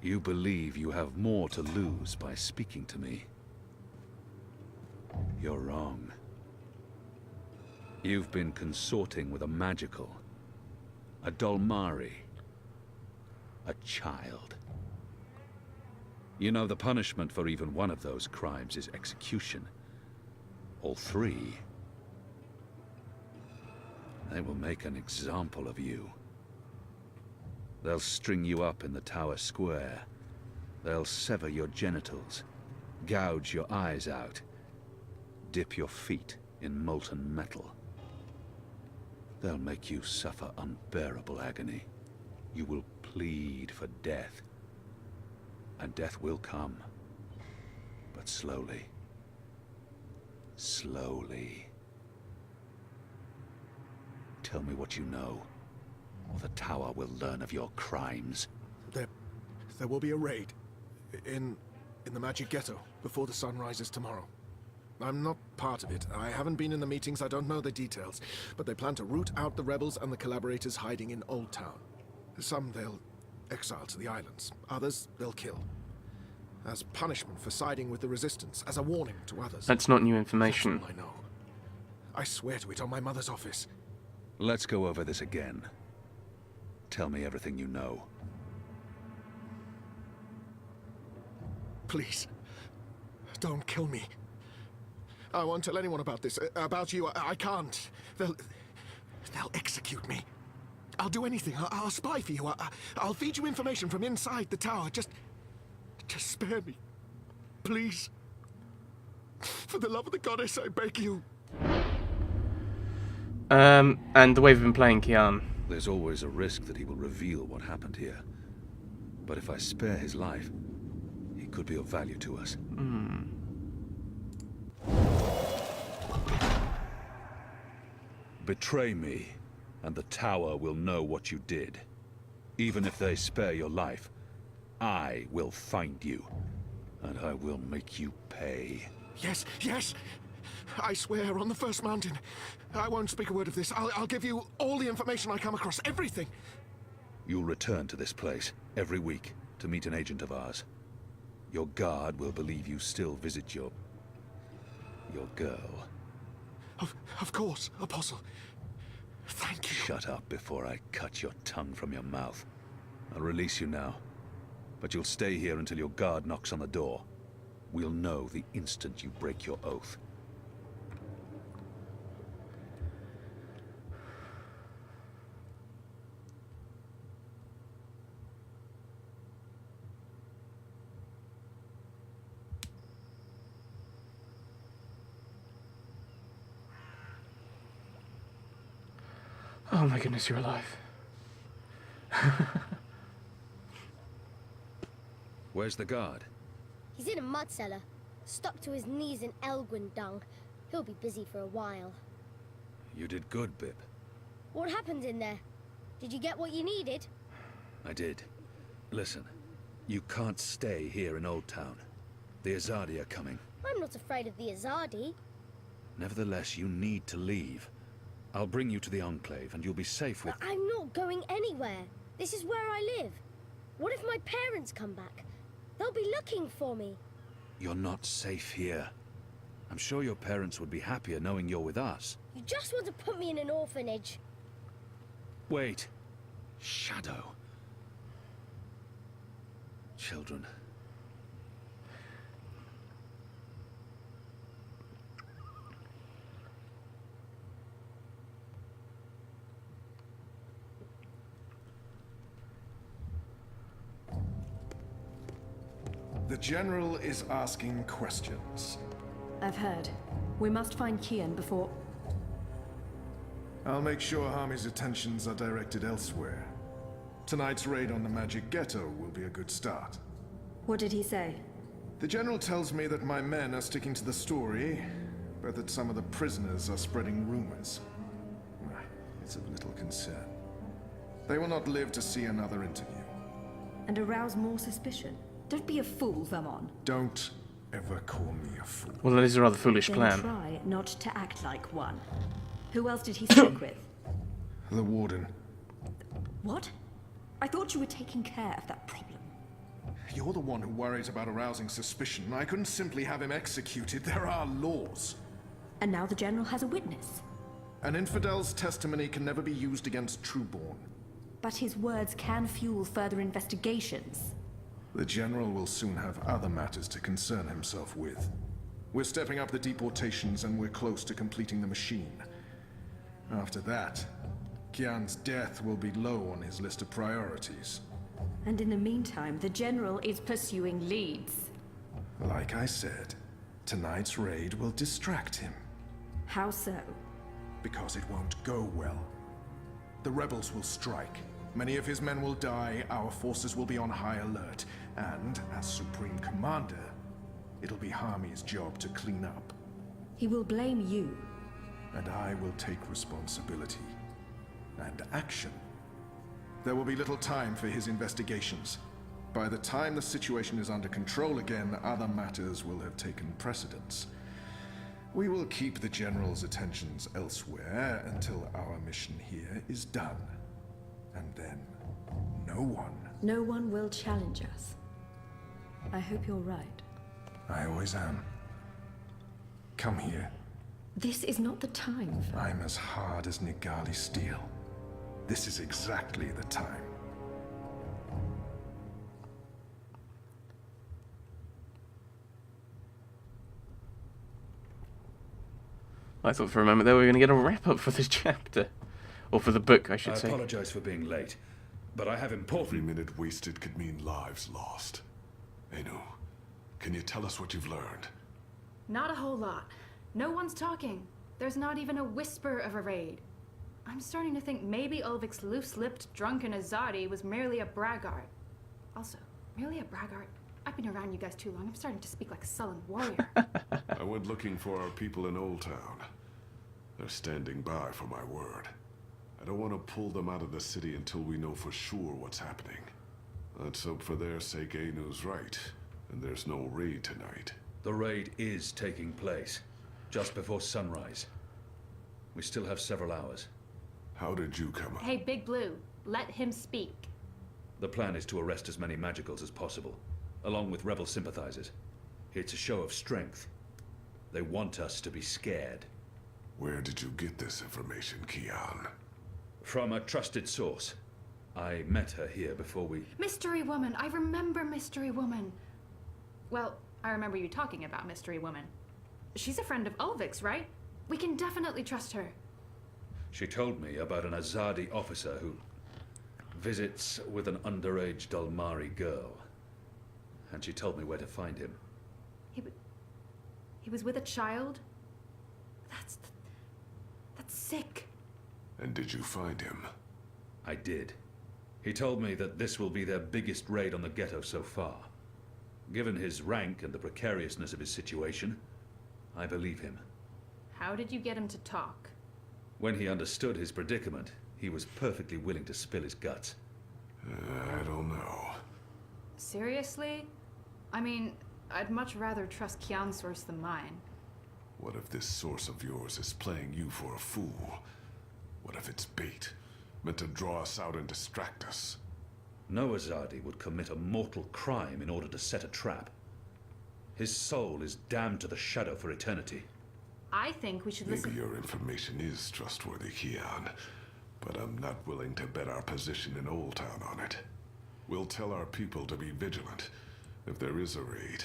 You believe you have more to lose by speaking to me. You're wrong. You've been consorting with a magical, a Dolmari, a child. You know the punishment for even one of those crimes is execution. All three. They will make an example of you. They'll string you up in the tower square. They'll sever your genitals, gouge your eyes out, dip your feet in molten metal. They'll make you suffer unbearable agony. You will plead for death. And death will come. But slowly. Slowly. Tell me what you know, or the tower will learn of your crimes. There will be a raid. In the Magic Ghetto, before the sun rises tomorrow. I'm not part of it. I haven't been in the meetings, I don't know the details. But they plan to root out the rebels and the collaborators hiding in Old Town. Some they'll exile to the islands. Others they'll kill. As punishment for siding with the Resistance, as a warning to others. That's not new information. That's all I know. I swear to it on my mother's office. Let's go over this again. Tell me everything you know. Please, don't kill me. I won't tell anyone about this. About you, I can't. They'll execute me. I'll do anything. I'll spy for you. I'll feed you information from inside the tower. Just spare me. Please. For the love of the goddess, I beg you. And the way we've been playing Kian. There's always a risk that he will reveal what happened here. But if I spare his life, he could be of value to us. Betray me, and the tower will know what you did. Even if they spare your life, I will find you, and I will make you pay. Yes, yes! I swear on the first mountain. I won't speak a word of this. I'll give you all the information I come across, everything. You'll return to this place every week to meet an agent of ours. Your guard will believe you still visit your girl. Of course, Apostle. Thank you. Shut up before I cut your tongue from your mouth. I'll release you now, but you'll stay here until your guard knocks on the door. We'll know the instant you break your oath. Oh my goodness, you're alive. Where's the guard? He's in a mud cellar, stuck to his knees in Elgwyn dung. He'll be busy for a while. You did good, Bib. What happened in there? Did you get what you needed? I did. Listen, you can't stay here in Old Town. The Azadi are coming. I'm not afraid of the Azadi. Nevertheless, you need to leave. I'll bring you to the Enclave, and you'll be safe with... But I'm not going anywhere. This is where I live. What if my parents come back? They'll be looking for me. You're not safe here. I'm sure your parents would be happier knowing you're with us. You just want to put me in an orphanage. Wait. Shadow. Children. The General is asking questions. I've heard. We must find Kian before... I'll make sure Harmy's attentions are directed elsewhere. Tonight's raid on the Magic Ghetto will be a good start. What did he say? The General tells me that my men are sticking to the story, but that some of the prisoners are spreading rumors. It's of little concern. They will not live to see another interview. And arouse more suspicion? Don't be a fool, Vermon. Don't ever call me a fool. Well, that is a rather foolish Then plan. try not to act like one. Who else did he stick with? The Warden. What? I thought you were taking care of that problem. you're the one who worries about arousing suspicion. I couldn't simply have him executed. There are laws. And now the General has a witness. An infidel's testimony can never be used against Trueborn. But his words can fuel further investigations. The General will soon have other matters to concern himself with. We're stepping up the deportations and we're close to completing the machine. After that, Kian's death will be low on his list of priorities. And in the meantime, the General is pursuing leads. Like I said, tonight's raid will distract him. How so? Because it won't go well. The rebels will strike. Many of his men will die, our forces will be on high alert, and, as Supreme Commander, it'll be Harmy's job to clean up. He will blame you. And I will take responsibility. And action. There will be little time for his investigations. By the time the situation is under control again, other matters will have taken precedence. We will keep the General's attentions elsewhere until our mission here is done. And then, No one will challenge us. I hope you're right. I always am. Come here. This is not the time for... I'm as hard as Nigali steel. This is exactly the time. I thought for a moment that we were going to get a wrap-up for this chapter. Or for the book, I should I say. apologize for being late, but I have Every important... minute wasted could mean lives lost. Anu, can you tell us what you've learned? Not a whole lot. No one's talking. There's not even a whisper of a raid. I'm starting to think maybe Ulvik's loose-lipped, drunken Azadi was merely a braggart. Also, merely a braggart? I've been around you guys too long. I'm starting to speak like a sullen warrior. I went looking for our people in Old Town. They're standing by for my word. I don't want to pull them out of the city until we know for sure what's happening. Let's hope for their sake Anu's right, and there's no raid tonight. The raid is taking place, just before sunrise. We still have several hours. How did you come up? Hey, Big Blue, let him speak. The plan is to arrest as many magicals as possible, along with rebel sympathizers. It's a show of strength. They want us to be scared. Where did you get this information, Kian? From a trusted source. I met her here before we... Mystery Woman, I remember Mystery Woman. Well, I remember you talking about Mystery Woman. She's a friend of Ulvik's, right? We can definitely trust her. She told me about an Azadi officer who visits with an underage Dalmari girl. And she told me where to find him. He was with a child? That's sick. And did you find him? I did. He told me that this will be their biggest raid on the ghetto so far. Given his rank and the precariousness of his situation, I believe him. How did you get him to talk? When he understood his predicament, he was perfectly willing to spill his guts. I don't know. Seriously? I mean, I'd much rather trust Kian's source than mine. What if this source of yours is playing you for a fool? What if it's bait, meant to draw us out and distract us? No Azadi would commit a mortal crime in order to set a trap. His soul is damned to the shadow for eternity. I think we should Maybe listen. your information is trustworthy, Kian, but I'm not willing to bet our position in Old Town on it. We'll tell our people to be vigilant. If there is a raid,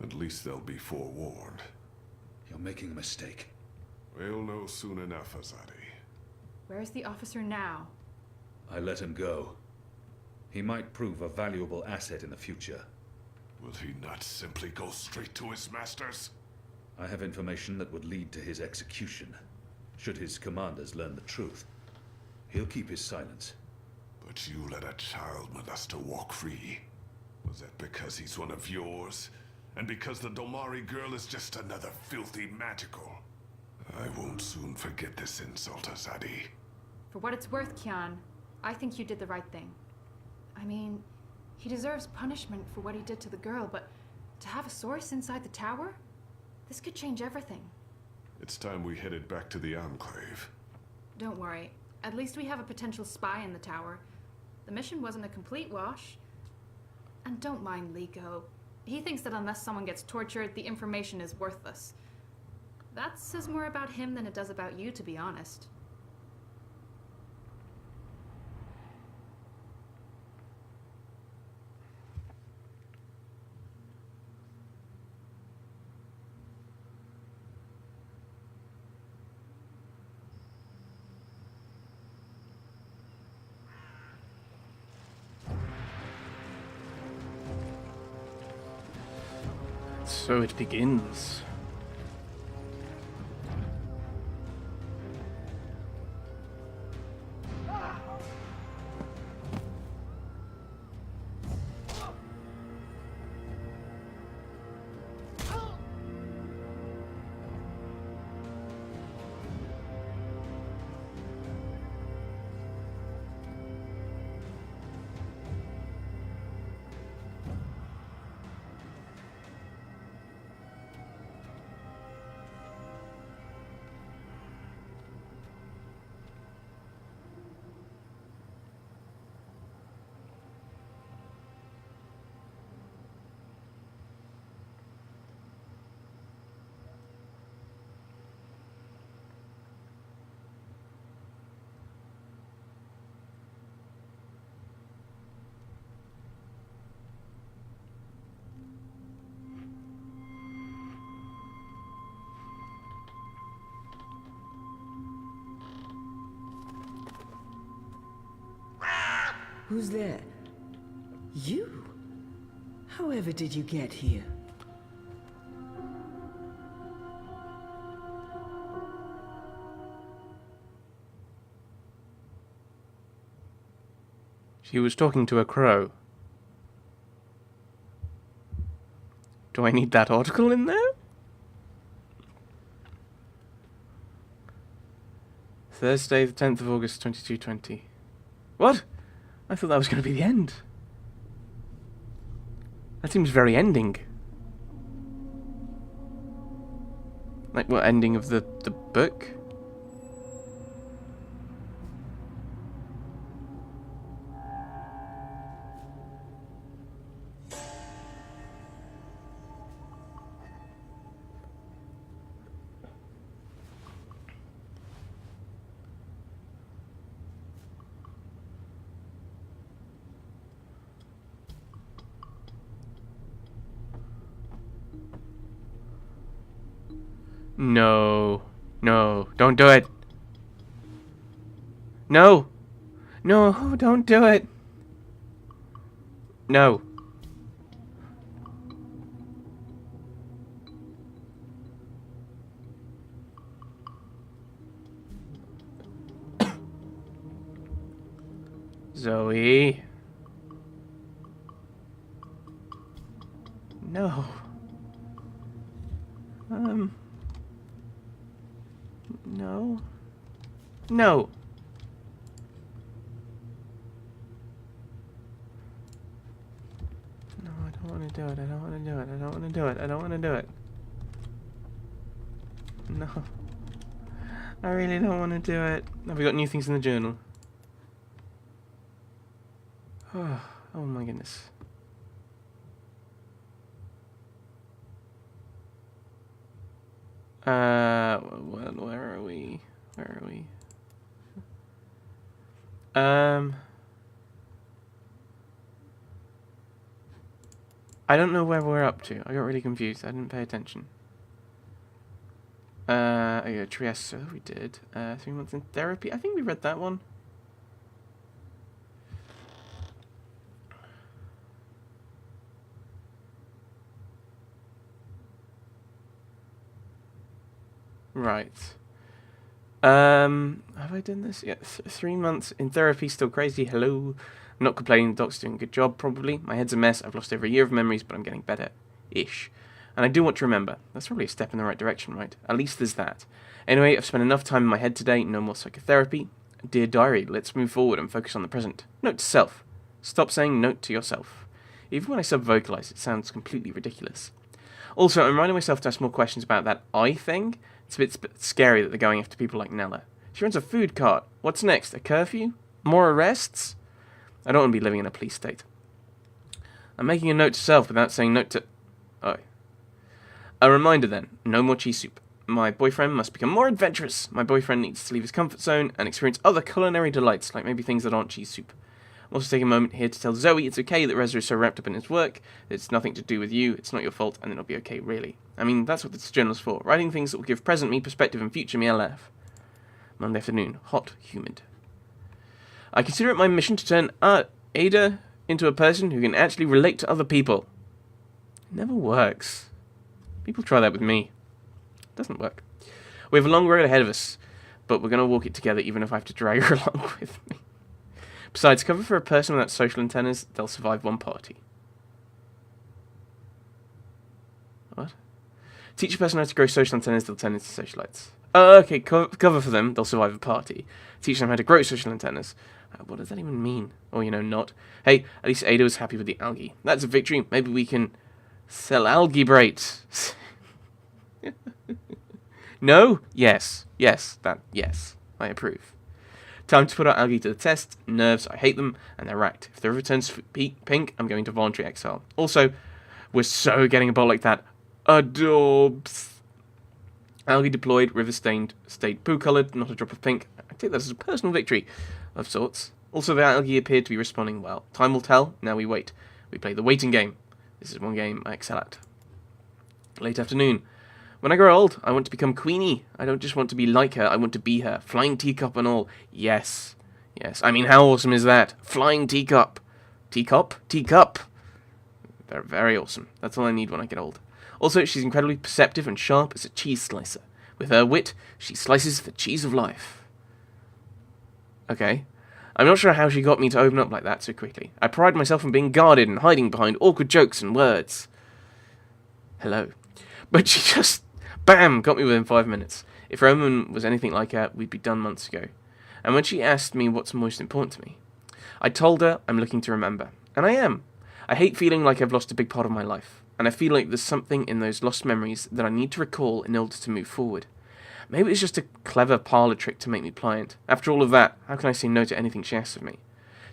at least they'll be forewarned. You're making a mistake. We'll know soon enough, Azadi. Where's the officer now? I let him go. He might prove a valuable asset in the future. Will he not simply go straight to his masters? I have information that would lead to his execution, should his commanders learn the truth. He'll keep his silence. But you let a child molester walk free. Was that because he's one of yours? And because the Domari girl is just another filthy magical? I won't soon forget this insult, Azadi. For what it's worth, Kian, I think you did the right thing. I mean, he deserves punishment for what he did to the girl, but to have a source inside the tower? This could change everything. It's time we headed back to the Enclave. Don't worry. At least we have a potential spy in the tower. The mission wasn't a complete wash. And don't mind Likho. He thinks that unless someone gets tortured, the information is worthless. That says more about him than it does about you, to be honest. So it begins. Who's there? You? However did you get here? She was talking to a crow. Do I need that article in there? Thursday, the 10th of August, 2220. What? I thought that was going to be the end. That seems very ending. Like, what, ending of the book? No. No. Don't do it. No. No, don't do it. No. Zoe. No. No. No. No, I don't want to do it. I don't want to do it. I don't want to do it. I don't want to do it. No. I really don't want to do it. Have we got new things in the journal? Oh my goodness. Where are we? Where are we? I don't know where we're up to. I got really confused. I didn't pay attention. Oh yeah, Trieste, so we did. 3 months in therapy. I think we read that one. Right. Have I done this? Yeah, 3 months in therapy, still crazy. Hello. I'm not complaining, the doc's doing a good job, probably. My head's a mess, I've lost over a year of memories, but I'm getting better-ish. And I do want to remember. That's probably a step in the right direction, right? At least there's that. Anyway, I've spent enough time in my head today, no more psychotherapy. Dear diary, let's move forward and focus on the present. Note to self. Stop saying note to yourself. Even when I sub-vocalize, it sounds completely ridiculous. Also, I'm reminding myself to ask more questions about that eye thing. It's a bit scary that they're going after people like Nella. She runs a food cart. What's next? A curfew? More arrests? I don't want to be living in a police state. I'm making a note to self without saying note to... Oh. A reminder then, no more cheese soup. My boyfriend must become more adventurous. My boyfriend needs to leave his comfort zone and experience other culinary delights, like maybe things that aren't cheese soup. I'm also taking a moment here to tell Zoe it's okay that Reza is so wrapped up in his work, that it's nothing to do with you, it's not your fault, and it'll be okay, really. I mean, that's what this journal's for, writing things that will give present me perspective and future me a laugh. Monday afternoon, hot, humid. I consider it my mission to turn Ada into a person who can actually relate to other people. It never works. People try that with me. It doesn't work. We have a long road ahead of us, but we're going to walk it together even if I have to drag her along with me. Besides, cover for a person without social antennas, they'll survive one party. What? Teach a person how to grow social antennas, they'll turn into socialites. Oh, okay, cover for them, they'll survive a party. Teach them how to grow social antennas. What does that even mean? Or, not. Hey, at least Ada was happy with the algae. That's a victory. Maybe we can sell algae braits. No? Yes. Yes. I approve. Time to put our algae to the test. Nerves, I hate them, and they're racked. If the river turns pink, I'm going to voluntary exile. Also, we're so getting a bowl like that. Adorbs. Algae deployed, river stained, stayed poo-coloured, not a drop of pink. I take that as a personal victory of sorts. Also, the algae appeared to be responding well. Time will tell, now we wait. We play the waiting game. This is one game I excel at. Late afternoon. When I grow old, I want to become Queenie. I don't just want to be like her, I want to be her. Flying teacup and all. Yes. I mean, how awesome is that? Flying teacup. Teacup. Very, very awesome. That's all I need when I get old. Also, she's incredibly perceptive and sharp as a cheese slicer. With her wit, she slices the cheese of life. Okay. I'm not sure how she got me to open up like that so quickly. I pride myself on being guarded and hiding behind awkward jokes and words. Hello. But she just, bam, got me within 5 minutes. If Roman was anything like her, we'd be done months ago. And when she asked me what's most important to me, I told her I'm looking to remember. And I am. I hate feeling like I've lost a big part of my life. And I feel like there's something in those lost memories that I need to recall in order to move forward. Maybe it's just a clever parlour trick to make me pliant. After all of that, how can I say no to anything she asks of me?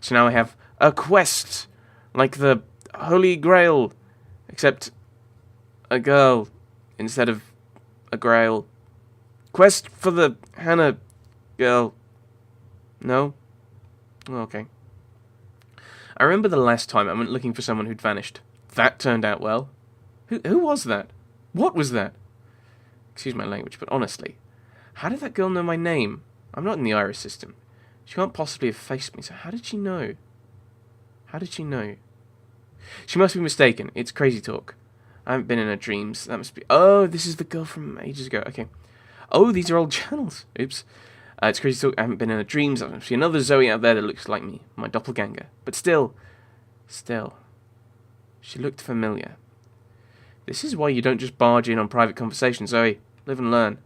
So now I have a quest, like the Holy Grail, except a girl instead of a grail. Quest for the Hannah girl. No? Okay. I remember the last time I went looking for someone who'd vanished. That turned out well. Who was that? What was that? Excuse my language, but honestly, how did that girl know my name? I'm not in the iris system. She can't possibly have faced me, so how did she know? She must be mistaken. It's crazy talk. I haven't been in her dreams. That must be... Oh, this is the girl from ages ago. Okay. Oh, these are old channels. Oops. It's crazy talk. I haven't been in her dreams. There must be another Zoe out there that looks like me. My doppelganger. But still. She looked familiar. This is why you don't just barge in on private conversations, Zoe. Live and learn.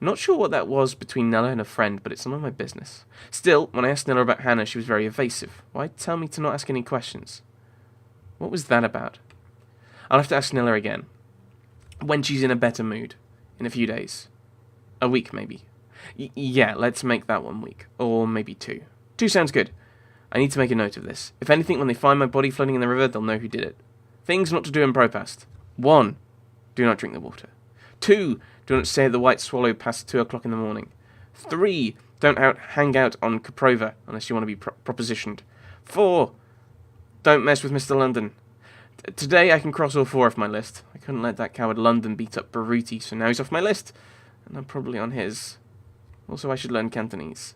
Not sure what that was between Nella and a friend, but it's none of my business. Still, when I asked Nella about Hannah, she was very evasive. Why tell me to not ask any questions? What was that about? I'll have to ask Nella again. When she's in a better mood. In a few days. A week, maybe. Yeah, let's make that 1 week. Or maybe 2. 2 sounds good. I need to make a note of this. If anything, when they find my body floating in the river, they'll know who did it. Things not to do in Propast. 1. Do not drink the water. 2. Do not stay at the White Swallow past 2 o'clock in the morning. 3. Don't hang out on Koprova unless you want to be propositioned. 4. Don't mess with Mr. London. Today I can cross all 4 off my list. I couldn't let that coward London beat up Baruti, so now he's off my list. And I'm probably on his. Also, I should learn Cantonese.